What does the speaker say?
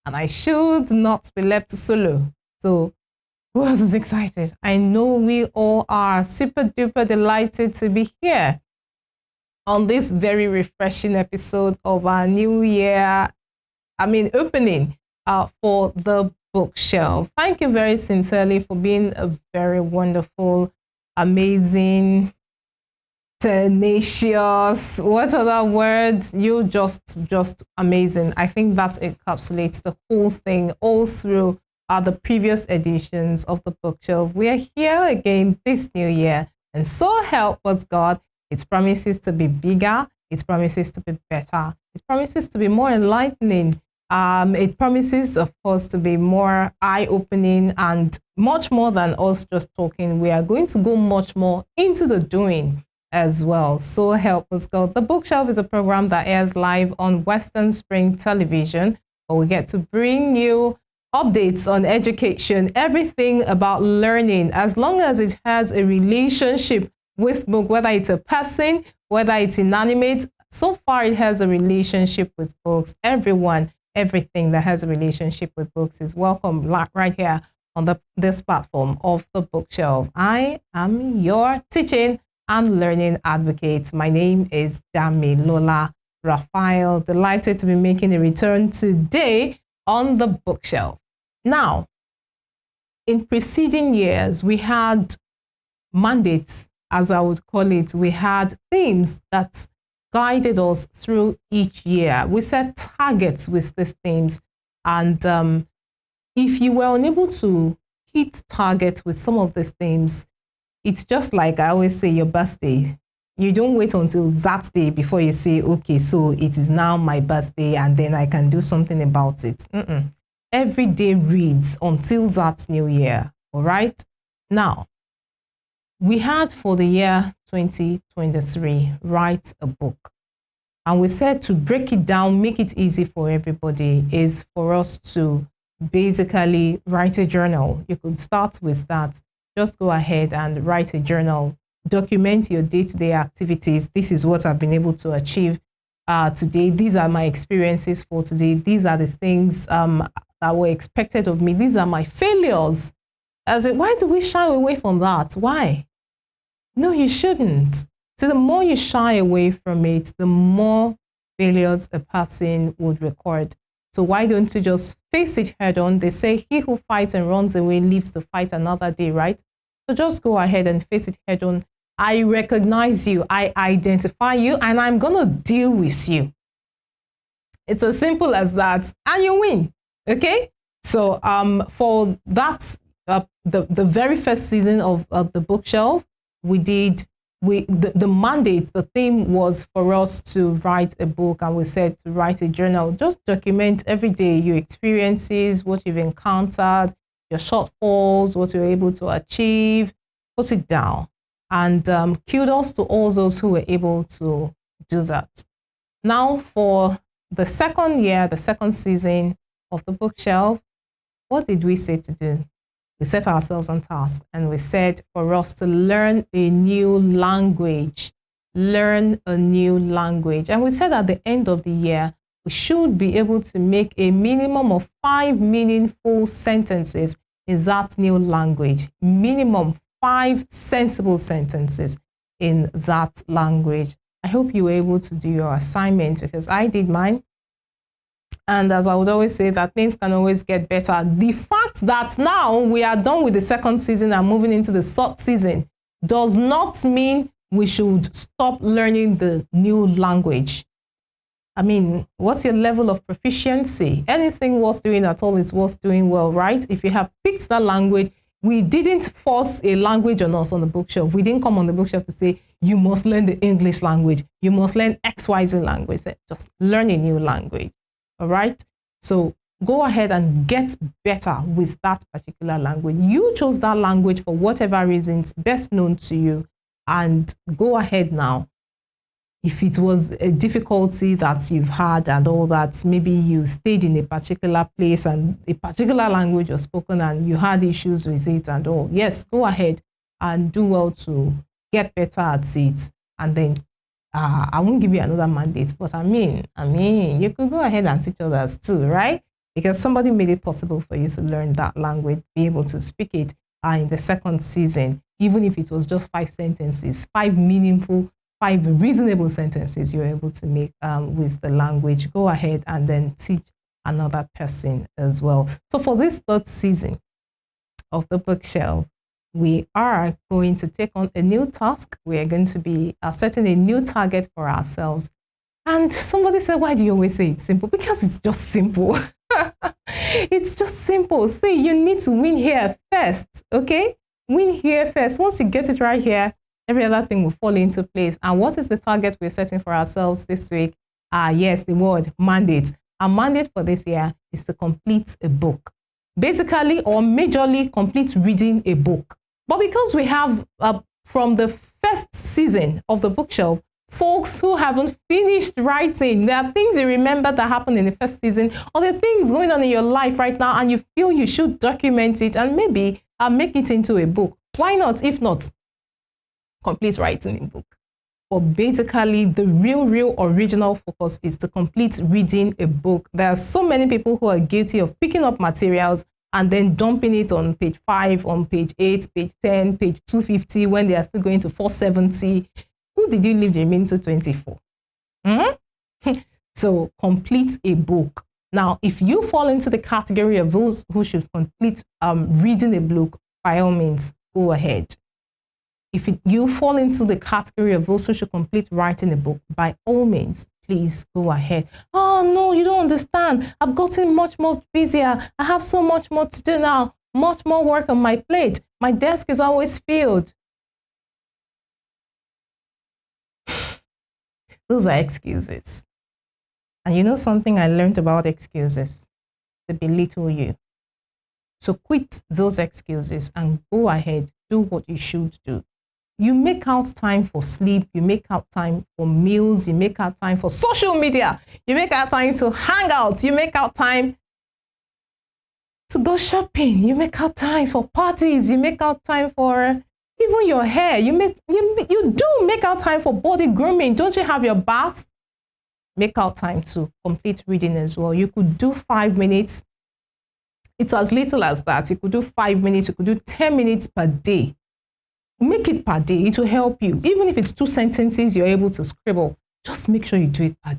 and I should not be left solo. So who else is excited? I know we all are super duper delighted to be here on this very refreshing episode of our new year, opening for the bookshelf. Thank you very sincerely for being a very wonderful, amazing, tenacious, what other words? You just amazing. I think that encapsulates the whole thing all through the previous editions of the bookshelf. We are here again this new year, and so help us God. It promises to be bigger. It promises to be better. It promises to be more enlightening. It promises, of course, to be more eye-opening and much more than us just talking. We are going to go much more into the doing as well. So help us God. The Bookshelf is a program that airs live on Western Spring Television, where we get to bring you updates on education, everything about learning, as long as it has a relationship with book, whether it's a person, whether it's inanimate. So far, it has a relationship with books. Everyone, everything that has a relationship with books is welcome right here on this platform of the Bookshelf. I am your teaching and learning advocate. My name is Damilola Raphael. Delighted to be making a return today on the Bookshelf. Now, in preceding years, we had mandates, as I would call it. We had themes that guided us through each year. We set targets with these themes. And if you were unable to hit targets with some of these themes, it's just like I always say, your birthday. You don't wait until that day before you say, okay, so it is now my birthday and then I can do something about it. Every day reads until that new year. All right. Now, we had for the year 2023, write a book. And we said to break it down, make it easy for everybody, is for us to basically write a journal. You could start with that. Just go ahead and write a journal. Document your day-to-day activities. This is what I've been able to achieve today. These are my experiences for today. These are the things that were expected of me. These are my failures. Why do we shy away from that? Why? No, you shouldn't. So the more you shy away from it, the more failures a person would record. So why don't you just face it head on? They say he who fights and runs away lives to fight another day, right? So just go ahead and face it head on. I recognize you, I identify you, and I'm going to deal with you. It's as simple as that, and you win. Okay? So for that, the very first season of the Bookshelf, the mandate, the theme was for us to write a book, and we said to write a journal. Just document every day your experiences, what you've encountered, your shortfalls, what you're able to achieve. Put it down. And kudos to all those who were able to do that. Now for the second year, the second season of the Bookshelf, what did we say to do? We set ourselves on task, and we said for us to learn a new language. Learn a new language. And we said at the end of the year, we should be able to make a minimum of 5 meaningful sentences in that new language. Minimum 5 sensible sentences in that language. I hope you were able to do your assignment, because I did mine. And as I would always say, that things can always get better. The fact that now we are done with the second season and moving into the third season does not mean we should stop learning the new language. I mean, what's your level of proficiency? Anything worth doing at all is worth doing well, right? If you have picked that language, we didn't force a language on us on the Bookshelf. We didn't come on the Bookshelf to say, you must learn the English language. You must learn XYZ language. Just learn a new language. All right. So go ahead and get better with that particular language. You chose that language for whatever reasons best known to you, and go ahead now. If it was a difficulty that you've had and all that, maybe you stayed in a particular place and a particular language was spoken and you had issues with it and all. Yes, go ahead and do well to get better at it, and then I won't give you another mandate, but I mean, you could go ahead and teach others too, right? because somebody made it possible for you to learn that language, be able to speak it in the second season, even if it was just 5 sentences, 5 meaningful, 5 reasonable sentences you're able to make with the language. Go ahead and then teach another person as well. So for this third season of the bookshelf, we are going to take on a new task. We are going to be setting a new target for ourselves. And somebody said, why do you always say it's simple? Because it's just simple. It's just simple. See, you need to win here first, okay? Win here first. Once you get it right here, every other thing will fall into place. And what is the target we're setting for ourselves this week? Yes, the word mandate. Our mandate for this year is to complete a book. Basically or majorly complete reading a book. But because we have, from the first season of the bookshelf, folks who haven't finished writing, there are things you remember that happened in the first season, or there are things going on in your life right now, and you feel you should document it and maybe make it into a book. Why not? If not, complete writing a book. But basically, the real original focus is to complete reading a book. There are so many people who are guilty of picking up materials and then dumping it on page 5, on page 8, page 10, page 250, when they are still going to 470. Who did you leave the remaining to 24? So complete a book. Now, if you fall into the category of those who should complete reading a book, by all means, go ahead. If you fall into the category of those who should complete writing a book, by all means, please go ahead. Oh, no, you don't understand. I've gotten much more busier. I have so much more to do now. Much more work on my plate. My desk is always filled. Those are excuses. And you know something I learned about excuses? They belittle you. So quit those excuses and go ahead. Do what you should do. You make out time for sleep, you make out time for meals, you make out time for social media, you make out time to hang out, you make out time to go shopping, you make out time for parties, you make out time for even your hair, you do make out time for body grooming. Don't you have your bath? Make out time to complete reading as well. You could do 5 minutes. It's as little as that. You could do 5 minutes, you could do 10 minutes per day. Make it per day. It will help you. Even if it's 2 sentences you're able to scribble, just make sure you do it per day.